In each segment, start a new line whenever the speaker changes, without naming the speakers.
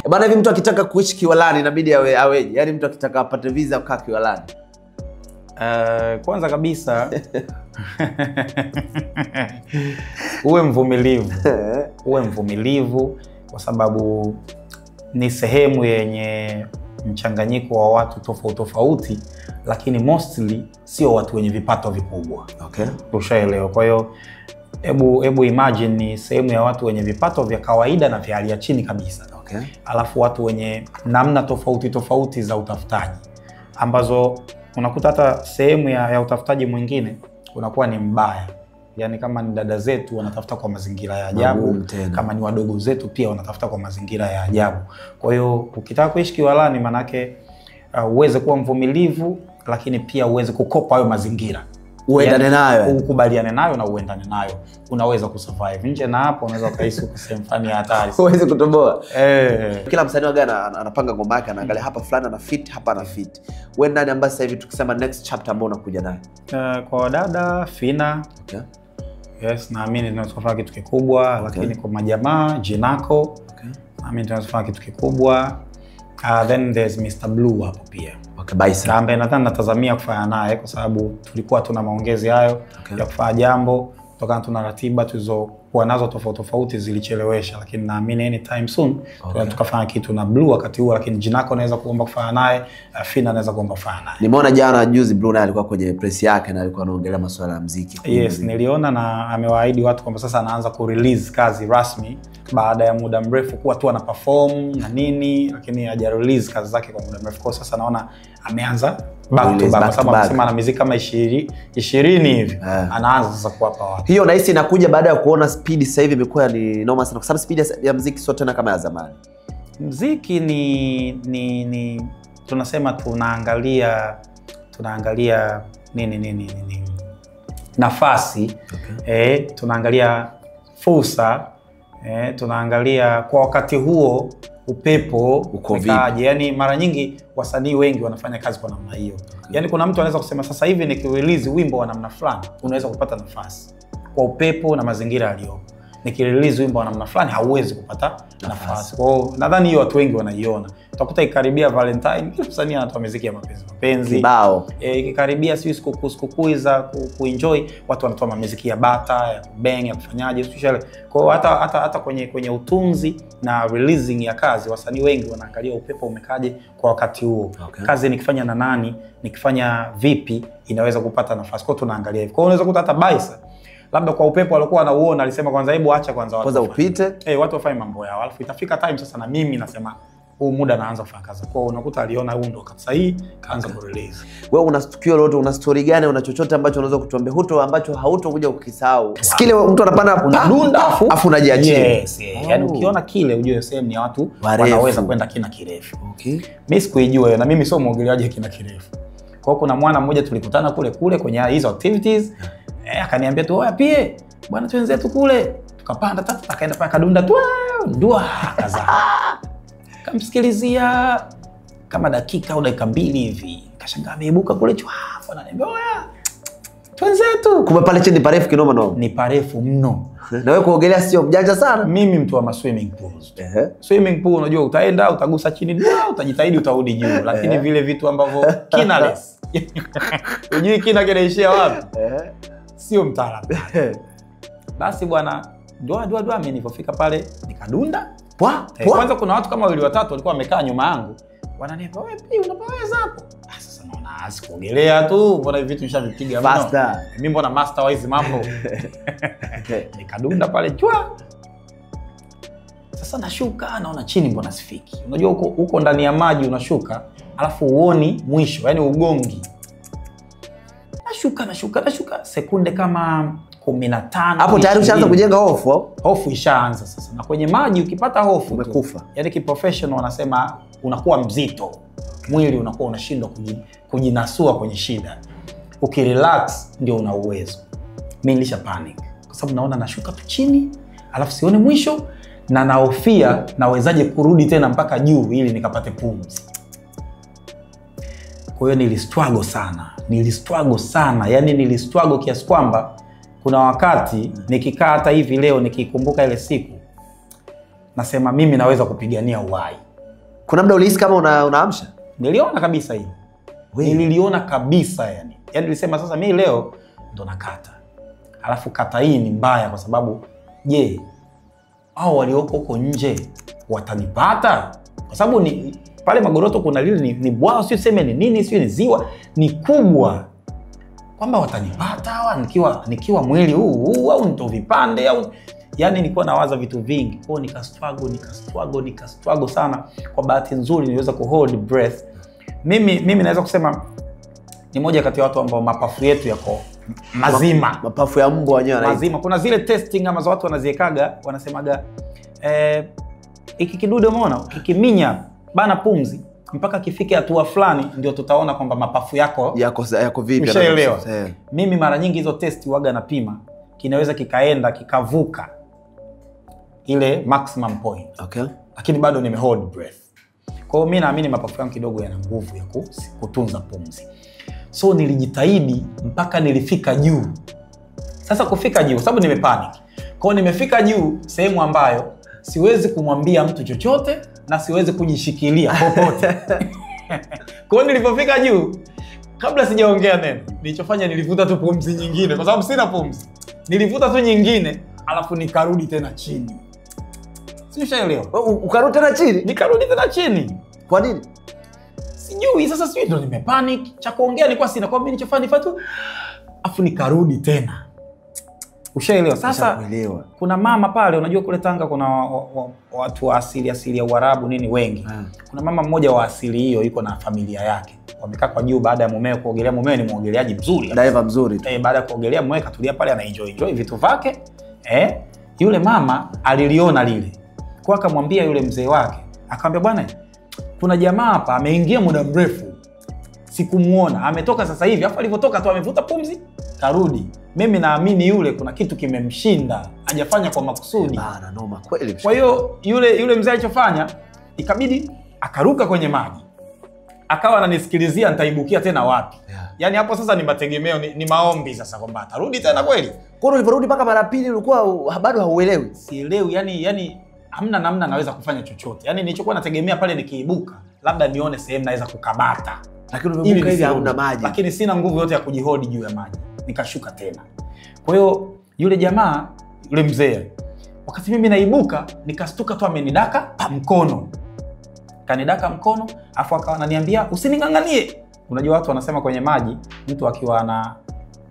Bana hivi mtu akitaka kuishi Kiwalani inabidi aweje? Yaani mtu akitaka apate visa kukaa Kiwalani.
Kwanza kabisa uwe mvumilivu. Uwe mvumilivu kwa sababu ni sehemu yenye mchanganyiko wa watu tofauti, lakini mostly sio watu wenye vipato vikubwa.
Okay.
Ushaelewa. Kwa hiyo hebu imagine ni sehemu ya watu wenye vipato vya kawaida na vya hali ya chini kabisa.
Okay.
Alafu watu wenye namna tofauti za utafutaji ambazo unakuta hata sehemu ya utafutaji mwingine unakuwa ni mbaya. Yani kama ni dada zetu wanatafuta kwa mazingira ya ajabu, kama ni wadogo zetu pia wanatafuta kwa mazingira ya ajabu. Kwa hiyo ukitaka kuishi Kiwalani manake uweze kuwa mvumilivu, lakini pia uweze kukopa hayo mazingira.
Uendane nayo.
Ukubaliane nayo na uendane nayo. Unaweza kusurvive. Nje na hapo unaweza kuishi kwa sehemu fulani ya hatari.
Uweze kutoboa. Kila msanii waga anapanga ngoma yake, anaangalia hapa fulani ana fit, hapa ana fit. Wewe nani ambaye sasa hivi tukisema next chapter ambao unakuja naye?
Kwa dada Fina.
Okay.
Yes, naamini tunafanya kitu kikubwa. Okay. Lakini kwa majamaa Jinako.
Okay.
Naamini tunafanya kitu kikubwa. Then there's Mr. Blue hapo pia.
Okay, Baisa.
Ambaye nadhani natazamia kufanya naye kwa sababu tulikuwa tuna maongezi hayo. Okay. Ya kufanya jambo kutokana tuna ratiba tulizokuwa nazo tofauti zilichelewesha, lakini naamini anytime soon tukafanya kitu na Blue wakati huo. Lakini Jinako anaweza kuomba kufanya naye, Fina anaweza kuomba kufanya naye.
Nimeona jana juzi Blue naye alikuwa kwenye press yake na alikuwa anaongelea masuala ya muziki.
Yes, niliona na amewaahidi watu kwamba sasa anaanza ku-release kazi rasmi baada ya muda mrefu kuwa tu ana perform na nini, lakini haja release kazi zake kwa muda mrefu. Kwa sasa naona ameanza back to back, sababu anasema ana muziki kama 20 hivi. Anaanza sasa kuwapa watu.
Hiyo nahisi inakuja baada ya kuona speed sasa hivi imekuwa ni noma sana, kwa sababu speed ya muziki sio tena kama ya zamani.
Muziki ni tunasema tunaangalia nini nafasi. Okay. Tunaangalia fursa. Tunaangalia kwa wakati huo upepo ukoje. Yani mara nyingi wasanii wengi wanafanya kazi kwa namna hiyo. Okay. Yani kuna mtu anaweza kusema sasa hivi nikirelease wimbo wa namna fulani unaweza kupata nafasi kwa upepo na mazingira aliyopo. Nikirelease wimbo wa namna fulani hauwezi kupata nafasi. Kwa hiyo nadhani hiyo watu wengi wanaiona. Utakuta ikaribia Valentine kila msanii anatoa muziki ya mapenzi
kibao.
Ikikaribia sikukuu za kuenjoy watu wanatoa muziki ya bata, ya bang, ya kufanyaje especially. Kwa hiyo hata kwenye utunzi na releasing ya kazi wasanii wengi wanaangalia upepo umekaje kwa wakati huo. Okay. Kazi nikifanya na nani, nikifanya vipi inaweza kupata nafasi. Kwa hiyo tunaangalia hivyo. Kwa hiyo unaweza kukuta hata Baisa labda kwa upepo alikuwa anauona alisema kwanza hebu acha kwanza
watu upite.
Watu wafanye mambo yao. Alafu itafika time sasa na mimi nasema huu muda naanza kufanya kazi. Kwa hiyo unakuta aliona huu ndo kabisa hii kaanza kurelease.
Wewe una tukio lolote, una story gani, una chochote ambacho unaweza kutuambia huto ambacho hautokuja kukisahau? Skile mtu anapanda
unadunda afu
unajiachia.
Yes. Yaani ukiona kile ujue sehemu ni watu wanaweza kwenda kina kirefu. Okay. Mimi sikuijua hiyo na mimi sio muogeleaji kina kirefu. Kwa hiyo kuna mwana mmoja tulikutana kule kwenye hizo activities. Akaniambia tu oya pie bwana twenzetu kule, tukapanda tatu akaenda pale kadunda tu ndua kaza. Kamsikilizia kama dakika au dakika 2 hivi. Kashangaa ameibuka kule chwafu ananiambia oya twenzetu.
Kumbe pale chini parefu kinoma no.
Ni parefu mno.
Na wewe kuogelea sio mjanja sana?
Mimi mtu wa swimming pools. Swimming pool unajua utaenda utagusa chini utajitahidi utarudi juu, lakini vile vitu ambavyo kinaless. Unajui kina kinaishia wapi? Sio mtaalamu. Basi bwana dua mimi nilipofika pale nikadunda. Kwanza kuna watu kama 2 watatu walikuwa wamekaa nyuma yangu. Wananiambia wewe pia unapoweza hapo. Sasa naona asikuogelea tu, mbona hivi vitu nishavipiga mno.
Master.
Mimi mbona master wa hizi mambo. Nikadunda pale chwa. Sasa nashuka naona chini mbona sifiki. Unajua huko ndani ya maji unashuka, alafu uoni mwisho, yani ugongi. Nashuka sekunde kama 15.
Hapo tayari ushaanza kujenga hofu.
Hofu ishaanza sasa. Na kwenye maji ukipata hofu
umekufa.
Yaani kiprofessional wanasema unakuwa mzito. Mwili unakuwa unashindwa kujinasua kwenye shida. Ukirelax ndio una uwezo. Mimi nilisha panic kwa sababu naona nashuka tu chini, alafu sione mwisho na naofia nawezaje kurudi tena mpaka juu ili nikapate pumzi. Kwa hiyo nilistruggle sana. Yaani nilistruggle kiasi kwamba kuna wakati nikikaa hata hivi leo nikikumbuka ile siku nasema mimi naweza kupigania uhai.
Kuna muda ulihisi kama unaamsha?
Niliona kabisa hilo. Niliona kabisa yani. Yaani nilisema sasa mimi leo ndo nakata. Alafu kata hii ni mbaya kwa sababu je, hao walioko huko nje watanipata? Kwa sababu ni pale Magoroto kuna lile ni bwao, sio sema ni nini, sio ni ziwa, ni kubwa. Kwamba watanipata hawa nikiwa mwili huu au nito vipande au yani nilikuwa nawaza vitu vingi. Kwa nika struggle sana. Kwa bahati nzuri niliweza kuhold breath. Mimi naweza kusema ni moja kati ya watu ambao mapafu yetu yako mazima.
Mapafu ya mbwa wenyewe
mazima. Kuna zile testing ambazo watu wanaziekaga, wanasemaga iki kidude umeona kikiminya bana pumzi mpaka kifike hatua fulani ndio tutaona kwamba mapafu yako
vipi.
Ushaelewa? Mimi mara nyingi hizo test waga napima, kinaweza kikaenda kikavuka ile maximum point.
Okay.
Lakini bado nime hold breath. Kwa hiyo mimi naamini mapafu yangu kidogo yana nguvu ya kutunza pumzi. So nilijitahidi mpaka nilifika juu. Sasa kufika juu sababu nimepanic. Kwa hiyo nimefika juu sehemu ambayo siwezi kumwambia mtu chochote na siwezi kujishikilia popote. Kwa hiyo nilipofika juu, kabla sijaongea neno, nilichofanya nilivuta tu pumzi nyingine kwa sababu sina pumzi. Nilivuta tu nyingine, alafu nikarudi tena chini. Ushaelewa?
Ukarudi tena chini?
Nikarudi tena chini.
Kwa nini?
Sijui, sasa sijui ndo nimepanic. Cha kuongea nilikuwa sina, kwa mimi nilichofanya tu afu nikarudi tena. Ushaelewa? Sasa kuna mama pale, unajua kule Tanga kuna watu wa asili ya Uarabu nini wengi. Kuna mama mmoja wa asili hiyo yuko na familia yake. Wamekaa kwa juu baada ya mumewe kuogelea. Mumewe ni muogeleaji mzuri.
Diver mzuri.
Baada ya kuogelea mumewe katulia pale enjoy vitu vyake. Yule mama aliliona lile. Kwa akamwambia yule mzee wake, akamwambia bwana, kuna jamaa hapa ameingia muda mrefu. Sikumuona. Ametoka sasa hivi. Afa alipotoka tu amevuta pumzi, karudi. Mimi naamini yule kuna kitu kimemshinda. Hajafanya kwa makusudi.
Bana noma kweli.
Kwa hiyo yule mzee alichofanya ikabidi akaruka kwenye maji. Akawa ananisikilizia nitaibukia tena wapi. Yaani hapo sasa ni mategemeo, ni maombi sasa kwamba atarudi tena kweli.
Kwa hiyo uliporudi mpaka mara pili ulikuwa bado hauelewi?
Sielewi, yani hamna namna naweza kufanya chochote. Yaani nilichokuwa nategemea pale nikiibuka, labda nione sehemu naweza kukabata.
Lakini umebuka hivi hamna maji.
Lakini sina nguvu yote ya kujihodi juu ya maji. Nikashuka tena. Kwa hiyo yule jamaa, yule mzee, wakati mimi naibuka, nikastuka tu amenidaka mkono. Kanidaka mkono, afu akawa ananiambia usininganganie. Unajua watu wanasema kwenye maji, mtu akiwa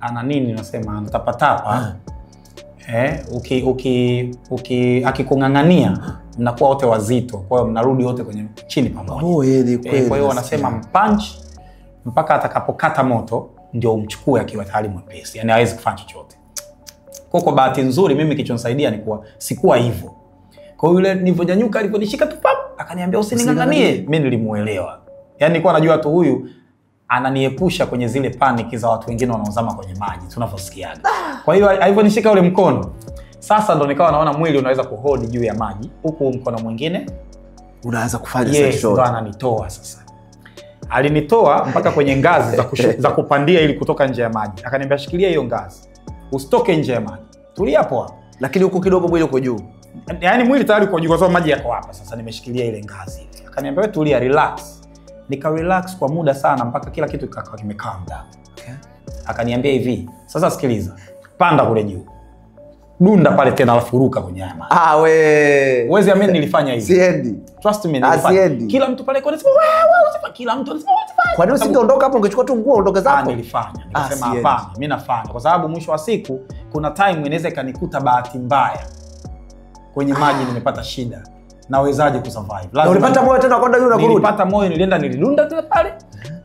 ana nini unasema anatapatapa. Akikungangania mnakuwa wote wazito. Kwa hiyo mnarudi wote kwenye chini pamoja.
Ni kweli.
Kwa hiyo wanasema mpunch mpaka atakapokata moto ndio umchukue akiwa tayari mwepesi. Yaani hawezi kufanya chochote. Kwa bahati nzuri mimi kilichonisaidia ni kuwa sikuwa hivyo. Kwa hiyo yule nilivyonyanyuka aliponishika tu pap akaniambia usininganganie. Mimi nilimuelewa. Yaani nilikuwa najua tu huyu ananiepusha kwenye zile panic za watu wengine wanaozama kwenye maji tunavyosikiaga. Kwa hiyo aliponishika ule mkono, sasa ndo nikawa naona mwili unaweza kuhold juu ya maji, huku mkono mwingine
unaanza kufanya sensation.
Ndo ananitoa sasa. Alinitoa mpaka kwenye ngazi za kupandia ili kutoka nje ya maji. Akaniambia shikilia hiyo ngazi. Usitoke nje ya maji. Tulia hapo hapo.
Lakini huko kidogo mwili uko juu.
Yaani mwili tayari uko juu kwa sababu maji yako hapa. Sasa nimeshikilia ile ngazi. Akaniambia wewe tulia, relax. Nika relax kwa muda sana mpaka kila kitu kikawa kimekaa down. Okay. Akaniambia hivi, sasa sikiliza. Panda kule juu. Dunda pale tena alafu ruka kwenye maji. Uwezi amini nilifanya hivi.
Siendi.
Trust me nilifanya. Kila mtu pale anasema wewe usifanye, kila mtu anasema usifanye.
Kwa nini usingeondoka hapo ungechukua tu nguo ondoke zako?
Nilifanya. Nikasema hapana, mimi nafanya kwa sababu mwisho wa siku kuna time inaweza kanikuta bahati mbaya. Kwenye maji nimepata shida. Nawezaje kusurvive?
Na ulipata moyo tena kwenda yule na kurudi?
Nilipata moyo, nilidunda tena pale.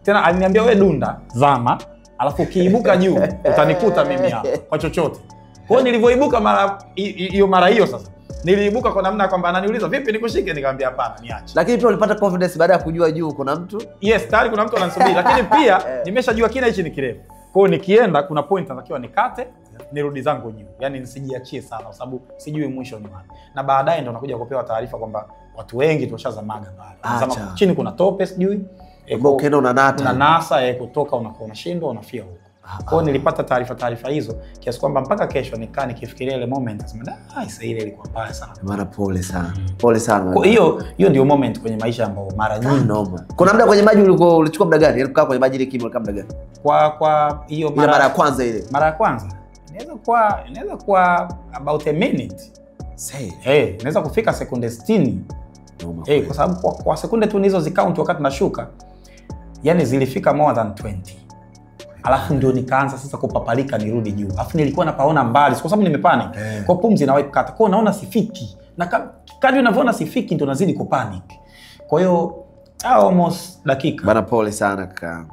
Tena aliniambia wewe dunda, zama, alafu ukiibuka juu utanikuta mimi hapa kwa chochote. Kwa hiyo nilivyoibuka mara hiyo sasa. Niliibuka kwa namna kwamba ananiuliza vipi nikushike, nikamwambia hapana niache.
Lakini pia ulipata confidence baada ya kujua juu kuna mtu?
Yes, tayari kuna mtu ananisubiri, lakini pia nimeshajua kina hichi ni kirefu. Kwa hiyo nikienda kuna point natakiwa nikate, nirudi zangu juu. Yaani nisijiachie sana kwa sababu sijui mwisho ni wapi. Na baadaye ndo nakuja kupewa taarifa kwamba watu wengi tushazamaga pale. Zama chini kuna tope sijui.
Ukienda unanata.
Unanasa kutoka unakuwa unashindwa unafia huko. Kwa hiyo nilipata taarifa hizo kiasi kwamba mpaka kesho nikifikiria ile moment nasema sasa ile ilikuwa mbaya sana.
Mara pole sana. Pole sana.
Kwa hiyo ndio moment kwenye maisha ambayo mara nyingi
noma. Kuna muda kwenye maji ulichukua muda gani? Kukaa kwenye maji ile kimo kama muda gani?
Kwa hiyo
mara ya kwanza ile.
Mara ya kwanza. Inaweza kuwa about a minute. Inaweza kufika sekunde 60. Kwa sababu kwa sekunde tu nizo zikaunt wakati nashuka. Yani zilifika more than 20. Alafu ndio nikaanza sasa kupapalika nirudi juu. Alafu nilikuwa napaona mbali kwa sababu nimepanic. Kwa pumzi na kukata. Kwa naona sifiki. Na kadri unavyoona sifiki ndio nazidi kupanic. Kwa hiyo almost dakika.
Bana pole sana kaka.